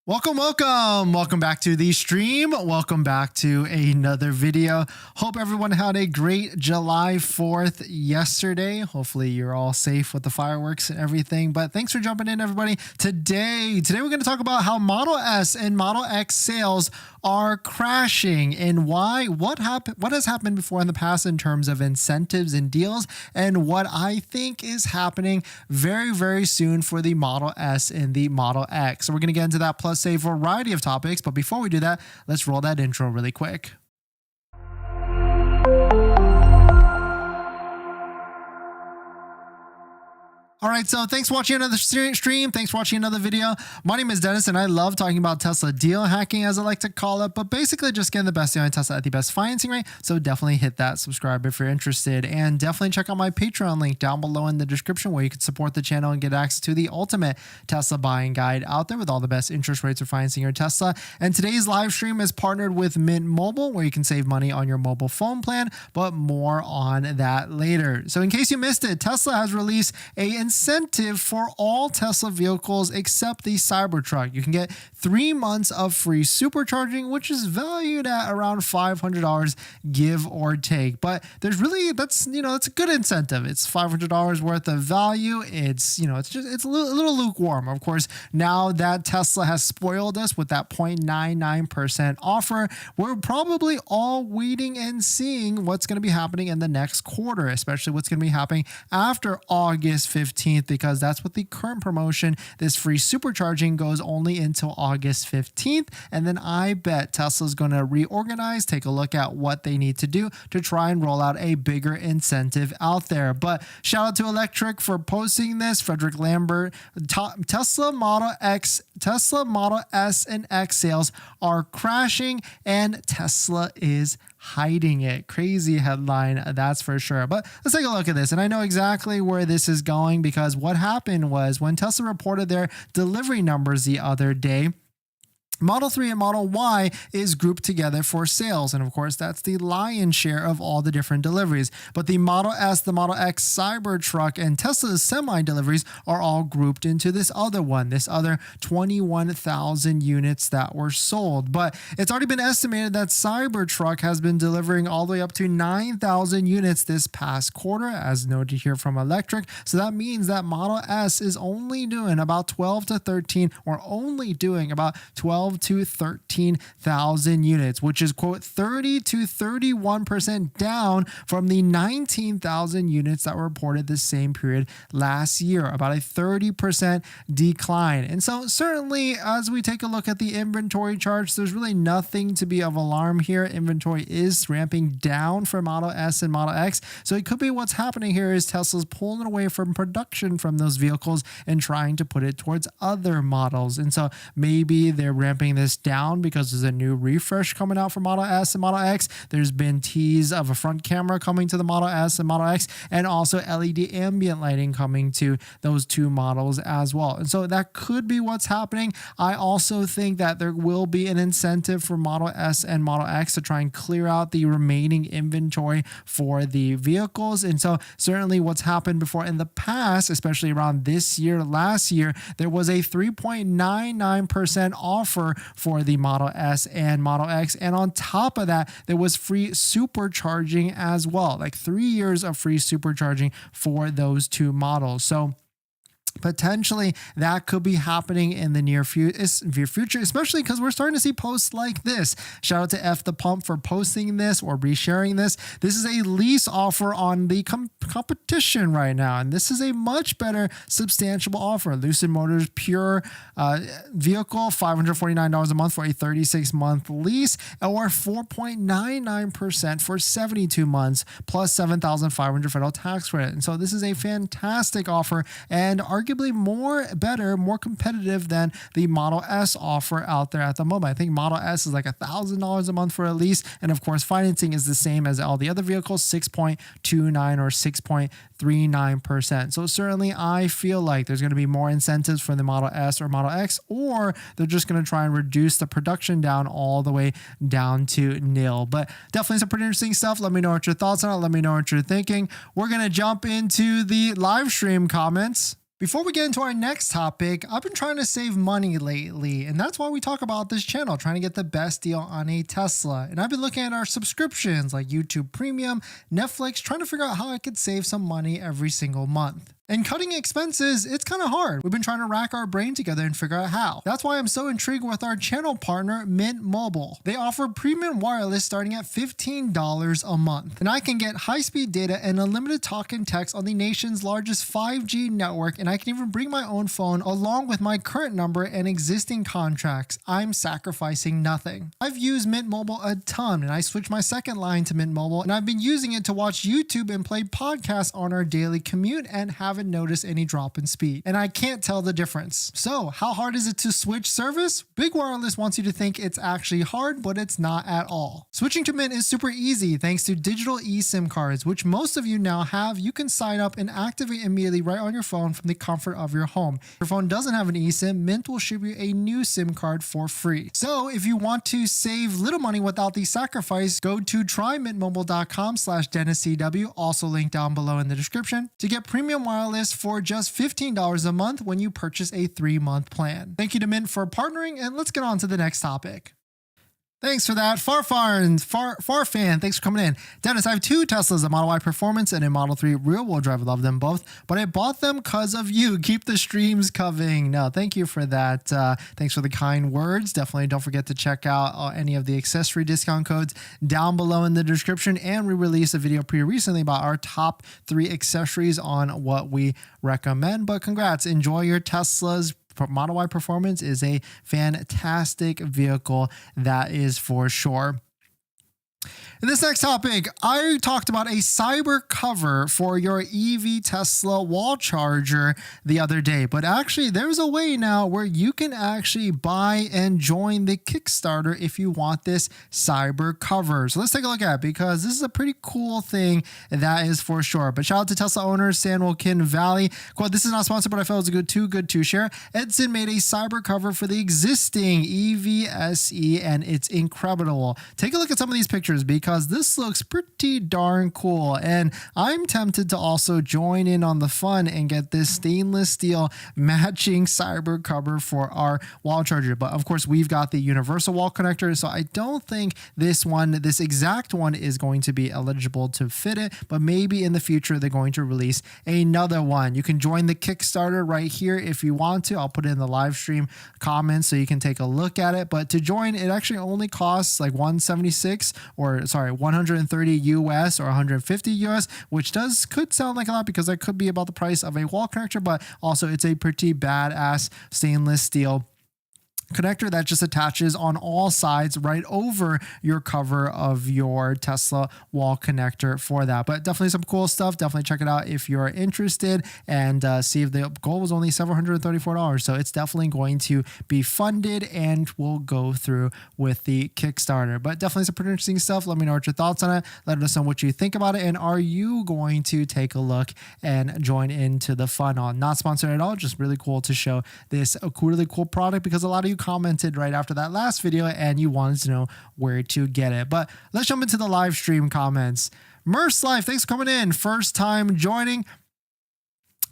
Welcome back to the stream. Welcome back to another video. Hope everyone had a great July 4th yesterday. Hopefully you're all safe with the fireworks and everything, but thanks for jumping in, everybody. Today we're going to talk about how Model S and Model X sales are crashing and why, what has happened before in the past in terms of incentives and deals, and what I think is happening very, very soon for the Model S and the Model X. So we're going to get into that plus a variety of topics, but before we do that, let's roll that intro really quick. All right, so thanks for watching another stream. Thanks for watching another video. My name is Dennis, and I love talking about Tesla deal hacking, as I like to call it, but basically just getting the best deal on Tesla at the best financing rate. So definitely hit that subscribe if you're interested, and definitely check out my Patreon link down below in the description where you can support the channel and get access to the ultimate Tesla buying guide out there with all the best interest rates for financing your Tesla. And today's live stream is partnered with Mint Mobile, where you can save money on your mobile phone plan, but more on that later. So in case you missed it, Tesla has released a incentive for all Tesla vehicles except the Cybertruck. You can get 3 months of free supercharging, which is valued at around $500, give or take. But there's really, that's a good incentive. It's $500 worth of value. It's a little lukewarm. Of course, now that Tesla has spoiled us with that 0.99% offer, we're probably all waiting and seeing what's going to be happening in the next quarter, especially what's going to be happening after August 15th. Because that's what the current promotion, this free supercharging, goes only until August 15th. And then I bet Tesla's going to reorganize, take a look at what they need to do to try and roll out a bigger incentive out there. But shout out to Electric for posting this. Frederick Lambert, Tesla Model S and X sales are crashing and Tesla is hiding it. Crazy headline, that's for sure. But let's take a look at this. And I know exactly where this is going, because what happened was when Tesla reported their delivery numbers the other day, Model 3 and Model Y is grouped together for sales. And of course, that's the lion's share of all the different deliveries. But the Model S, the Model X, Cybertruck, and Tesla's semi deliveries are all grouped into this other one, this other 21,000 units that were sold. But it's already been estimated that Cybertruck has been delivering all the way up to 9,000 units this past quarter, as noted here from Electric. So that means that Model S is only doing about 12 to 13, or only doing about 12 to 13,000 units, which is, quote, 30 to 31% down from the 19,000 units that were reported the same period last year, about a 30% decline. And so certainly, as we take a look at the inventory charts, there's really nothing to be of alarm here. Inventory is ramping down for Model S and Model X. So it could be what's happening here is Tesla's pulling away from production from those vehicles and trying to put it towards other models. And so maybe they're ramping this down because there's a new refresh coming out for Model S and Model X. There's been tease of a front camera coming to the Model S and Model X, and also LED ambient lighting coming to those two models as well. And so that could be what's happening. I also think that there will be an incentive for Model S and Model X to try and clear out the remaining inventory for the vehicles. And so certainly what's happened before in the past, especially around this year, last year, there was a 3.99% offer for the Model S and Model X. And on top of that, there was free supercharging as well, like 3 years of free supercharging for those two models. So potentially that could be happening in the near future, especially because we're starting to see posts like this. Shout out to F the Pump for posting this or resharing this. This is a lease offer on the competition right now, and this is a much better substantial offer. Lucid Motors pure vehicle, $549 a month for a 36-month lease, or 4.99% for 72 months plus $7,500 federal tax credit. And so this is a fantastic offer, and arguably more competitive than the Model S offer out there at the moment. I think Model S is like $1,000 a month for a lease, and of course financing is the same as all the other vehicles, 6.29 or 6.39%. So certainly I feel like there's going to be more incentives for the Model S or Model X, or they're just going to try and reduce the production down all the way down to nil. But definitely some pretty interesting stuff. Let me know what your thoughts on it. Let me know what you're thinking. We're going to jump into the live stream comments. Before we get into our next topic, I've been trying to save money lately, and that's why we talk about this channel, trying to get the best deal on a Tesla. And I've been looking at our subscriptions like YouTube Premium, Netflix, trying to figure out how I could save some money every single month. And cutting expenses, it's kind of hard. We've been trying to rack our brain together and figure out how. That's why I'm so intrigued with our channel partner, Mint Mobile. They offer premium wireless starting at $15 a month. And I can get high-speed data and unlimited talk and text on the nation's largest 5G network, and I can even bring my own phone along with my current number and existing contracts. I'm sacrificing nothing. I've used Mint Mobile a ton, and I switched my second line to Mint Mobile, and I've been using it to watch YouTube and play podcasts on our daily commute and haven't noticed any drop in speed. And I can't tell the difference. So how hard is it to switch service? Big Wireless wants you to think it's actually hard, but it's not at all. Switching to Mint is super easy thanks to digital eSIM cards, which most of you now have. You can sign up and activate immediately right on your phone from the comfort of your home. If your phone doesn't have an eSIM, Mint will ship you a new SIM card for free. So if you want to save little money without the sacrifice, go to trymintmobile.com/DennisCW, also linked down below in the description, to get premium wireless for just $15 a month when you purchase a 3-month plan. Thank you to Mint for partnering, and let's get on to the next topic. Thanks for that, Far fan. Thanks for coming in. Dennis, I have 2 Teslas, a Model Y Performance and a Model 3 rear-wheel drive. I love them both, but I bought them because of you. Keep the streams coming. No, thank you for that. Thanks for the kind words. Definitely don't forget to check out any of the accessory discount codes down below in the description. And we released a video pretty recently about our top 3 accessories on what we recommend. But congrats. Enjoy your Teslas. Model Y Performance is a fantastic vehicle, that is for sure. In this next topic, I talked about a cyber cover for your EV Tesla wall charger the other day, but actually there's a way now where you can actually buy and join the Kickstarter if you want this cyber cover. So let's take a look at it, because this is a pretty cool thing, that is for sure. But shout out to Tesla owners, San Joaquin Valley. Quote, this is not sponsored, but I felt it was too good to share. Edson made a cyber cover for the existing EV SE, and it's incredible. Take a look at some of these pictures, because this looks pretty darn cool, and I'm tempted to also join in on the fun and get this stainless steel matching cyber cover for our wall charger. But of course, we've got the universal wall connector, so I don't think this exact one is going to be eligible to fit it, but maybe in the future they're going to release another one. You can join the Kickstarter right here if you want to. I'll put it in the live stream comments so you can take a look at it. But to join, it actually only costs like $130 US or $150 US, which could sound like a lot, because that could be about the price of a wall connector, but also it's a pretty badass stainless steel connector that just attaches on all sides right over your cover of your Tesla wall connector for that. But definitely some cool stuff. Definitely check it out if you're interested, and see if the goal was only $734. So it's definitely going to be funded and will go through with the Kickstarter. But definitely some pretty interesting stuff. Let me know what your thoughts on it. Let us know what you think about it. And are you going to take a look and join into the fun? Not sponsored at all, just really cool to show this really cool product, because a lot of you commented right after that last video and you wanted to know where to get it. But let's jump into the live stream comments. Merce Life, thanks for coming in. First time joining.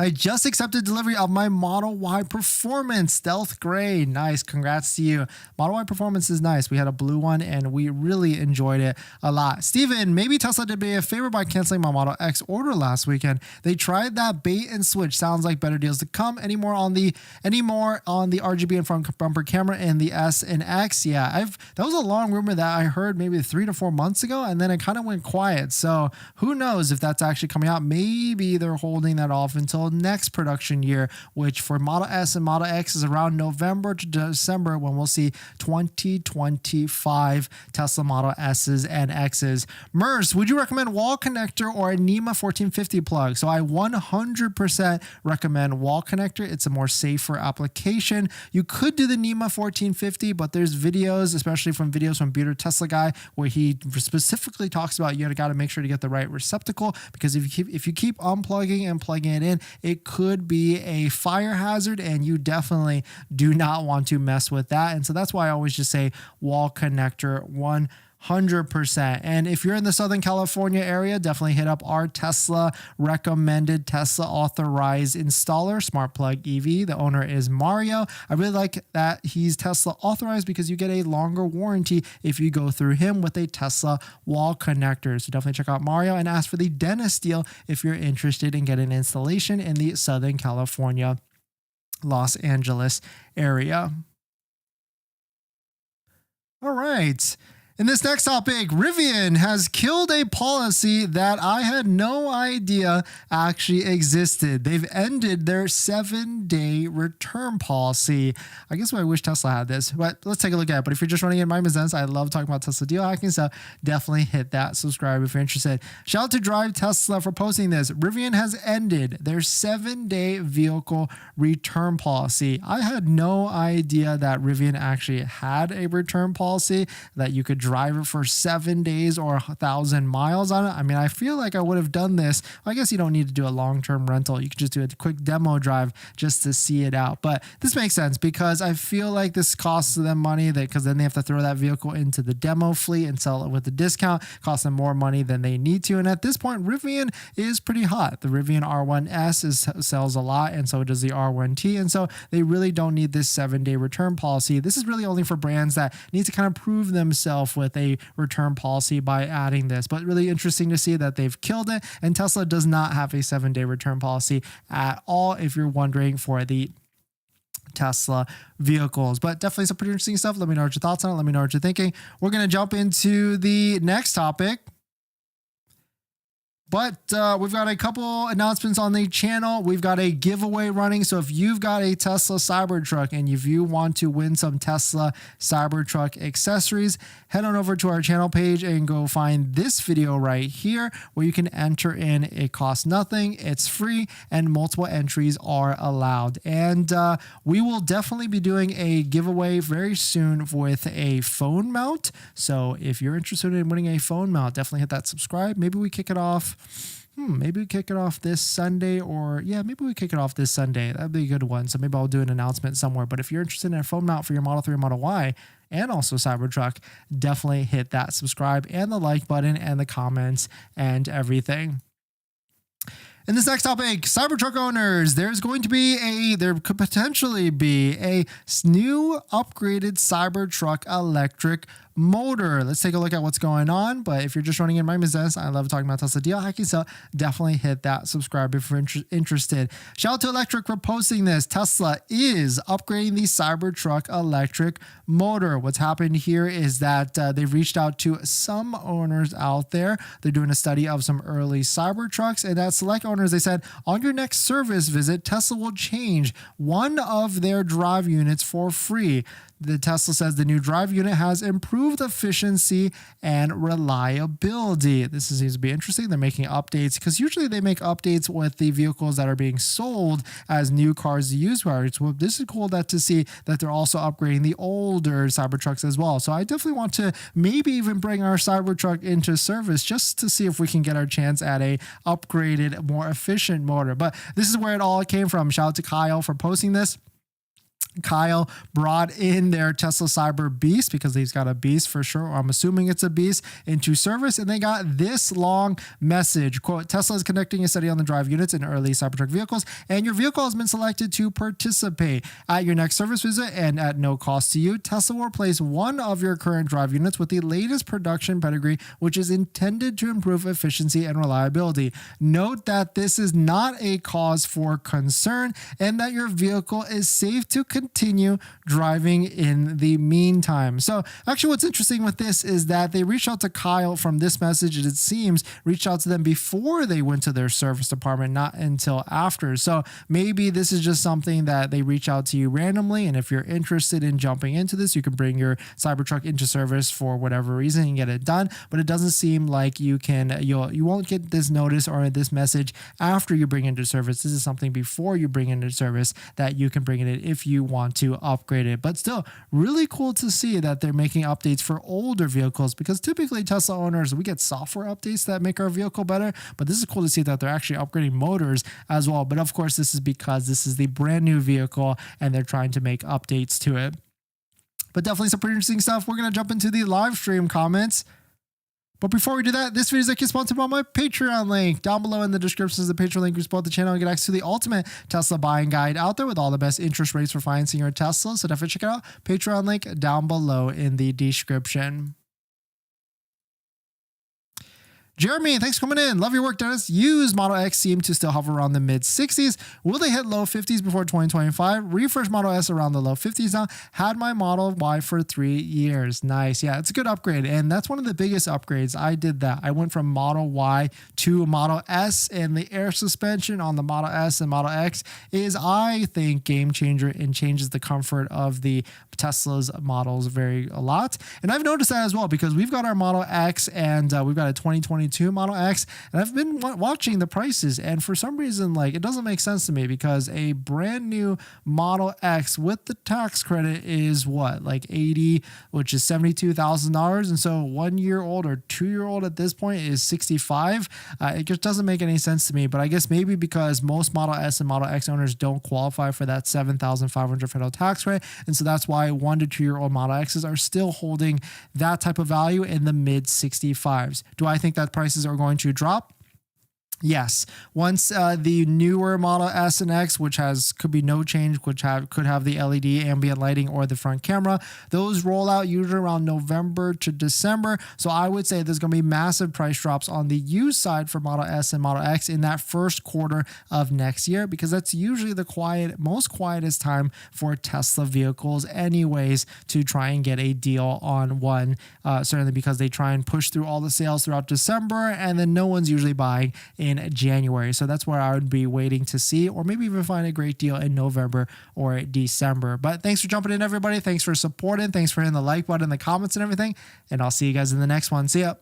I just accepted delivery of my Model Y Performance Stealth Gray. Nice. Congrats to you. Model Y Performance is nice. We had a blue one and we really enjoyed it a lot. Steven, maybe Tesla did me a favor by canceling my Model X order last weekend. They tried that bait and switch. Sounds like better deals to come. Any more on the RGB and front bumper camera and the S and X? Yeah, that was a long rumor that I heard maybe 3 to 4 months ago, and then it kind of went quiet. So who knows if that's actually coming out. Maybe they're holding that off until next production year, which for Model S and Model X is around November to December, when we'll see 2025 Tesla Model S's and X's. Merce, would you recommend wall connector or a NEMA 1450 plug? So I 100% recommend wall connector. It's a more safer application. You could do the NEMA 1450, but there's videos, especially from Beater Tesla Guy, where he specifically talks about you got to make sure to get the right receptacle, because if you keep unplugging and plugging it in, it could be a fire hazard, and you definitely do not want to mess with that. And so that's why I always just say wall connector 100%. And if you're in the Southern California area, definitely hit up our Tesla recommended, Tesla authorized installer, Smart Plug EV. The owner is Mario. I really like that he's Tesla authorized because you get a longer warranty if you go through him with a Tesla wall connector. So definitely check out Mario and ask for the dentist deal if you're interested in getting an installation in the Southern California, Los Angeles area. All right. In this next topic, Rivian has killed a policy that I had no idea actually existed. They've ended their 7-day return policy. I guess I wish Tesla had this, but let's take a look at it. But if you're just running in my business, I love talking about Tesla deal hacking, so definitely hit that subscribe if you're interested. Shout out to Drive Tesla for posting this. Rivian has ended their 7-day vehicle return policy. I had no idea that Rivian actually had a return policy that you could drive it for 7 days or 1,000 miles on it. I mean, I feel like I would have done this. I guess you don't need to do a long-term rental. You can just do a quick demo drive just to see it out. But this makes sense because I feel like this costs them money because then they have to throw that vehicle into the demo fleet and sell it with a discount. Costs them more money than they need to. And at this point, Rivian is pretty hot. The Rivian R1S sells a lot, and so does the R1T. And so they really don't need this 7-day return policy. This is really only for brands that need to kind of prove themselves with a return policy by adding this. But really interesting to see that they've killed it, and Tesla does not have a 7-day return policy at all if you're wondering for the Tesla vehicles. But definitely some pretty interesting stuff. Let me know what your thoughts on it. Let me know what you're thinking. We're going to jump into the next topic. But we've got a couple announcements on the channel. We've got a giveaway running. So if you've got a Tesla Cybertruck and if you want to win some Tesla Cybertruck accessories, head on over to our channel page and go find this video right here where you can enter in. It costs nothing. It's free and multiple entries are allowed. And we will definitely be doing a giveaway very soon with a phone mount. So if you're interested in winning a phone mount, definitely hit that subscribe. Maybe we kick it off. Maybe we kick it off this Sunday, or maybe we kick it off this Sunday. That'd be a good one. So maybe I'll do an announcement somewhere. But if you're interested in a phone mount for your Model 3 or Model Y and also Cybertruck, definitely hit that subscribe and the like button and the comments and everything. In this next topic, Cybertruck owners, there could potentially be a new upgraded Cybertruck electric motor. Let's take a look at what's going on. But if you're just running in my business, I love talking about Tesla deal hacking, so definitely hit that subscribe if you're interested. Shout out to Electric for posting this. Tesla is upgrading the Cybertruck electric motor. What's happened here is that they've reached out to some owners out there. They're doing a study of some early Cybertrucks, and that select owners, they said, on your next service visit, Tesla will change one of their drive units for free. The Tesla says the new drive unit has improved efficiency and reliability. This seems to be interesting. They're making updates because usually they make updates with the vehicles that are being sold as new cars to used cars. Well, this is cool to see that they're also upgrading the older Cybertrucks as well. So I definitely want to maybe even bring our Cybertruck into service just to see if we can get our chance at a upgraded, more efficient motor. But this is where it all came from. Shout out to Kyle for posting this. Kyle brought in their Tesla Cyber Beast because he's got a Beast for sure. I'm assuming it's a Beast into service, and they got this long message. Quote, Tesla is conducting a study on the drive units in early Cybertruck vehicles, and your vehicle has been selected to participate. At your next service visit and at no cost to you, Tesla will replace one of your current drive units with the latest production pedigree, which is intended to improve efficiency and reliability. Note that this is not a cause for concern and that your vehicle is safe to continue driving in the meantime. So actually what's interesting with this is that they reached out to Kyle from this message, and it seems reached out to them before they went to their service department, not until after. So maybe this is just something that they reach out to you randomly, and if you're interested in jumping into this, you can bring your Cybertruck into service for whatever reason and get it done. But it doesn't seem like you won't get this notice or this message after you bring into service. This is something before you bring into service that you can bring it in if you want to upgrade it. But still really cool to see that they're making updates for older vehicles, because typically Tesla owners, we get software updates that make our vehicle better, but this is cool to see that they're actually upgrading motors as well. But of course, this is because this is the brand new vehicle and they're trying to make updates to it. But definitely some pretty interesting stuff. We're going to jump into the live stream comments. But before we do that, this video is actually sponsored by my Patreon link. Down below in the description is the Patreon link. You support the channel and get access to the ultimate Tesla buying guide out there with all the best interest rates for financing your Tesla. So definitely check it out. Patreon link down below in the description. Jeremy, thanks for coming in. Love your work, Dennis. Used Model X seem to still hover around the mid 60s. Will they hit low 50s before 2025? Refresh Model S around the low 50s now. Had my Model Y for 3 years. Nice. Yeah, it's a good upgrade. And that's one of the biggest upgrades. I did that. I went from Model Y to Model S, and the air suspension on the Model S and Model X is, I think, game changer and changes the comfort of the Tesla's models a lot. And I've noticed that as well, because we've got our Model X and we've got a 2022 Model X, and I've been watching the prices, and for some reason, like, it doesn't make sense to me, because a brand new Model X with the tax credit is what, like 80, which is $72,000, and so 1 year old or 2 year old at this point is 65. It just doesn't make any sense to me. But I guess maybe because most Model S and Model X owners don't qualify for that $7,500 federal tax credit, and so that's why 1 to 2 year old Model X's are still holding that type of value in the mid 65s. Do I think that prices are going to drop? Yes. Once the newer Model S and X, which could be no change, could have the LED ambient lighting or the front camera, those roll out usually around November to December. So I would say there's going to be massive price drops on the used side for Model S and Model X in that first quarter of next year, because that's usually the most quietest time for Tesla vehicles anyways, to try and get a deal on one, certainly because they try and push through all the sales throughout December, and then no one's usually buying in January. So that's where I would be waiting to see, or maybe even find a great deal in November or December. But thanks for jumping in, everybody. Thanks for supporting. Thanks for hitting the like button, the comments and everything. And I'll see you guys in the next one. See ya.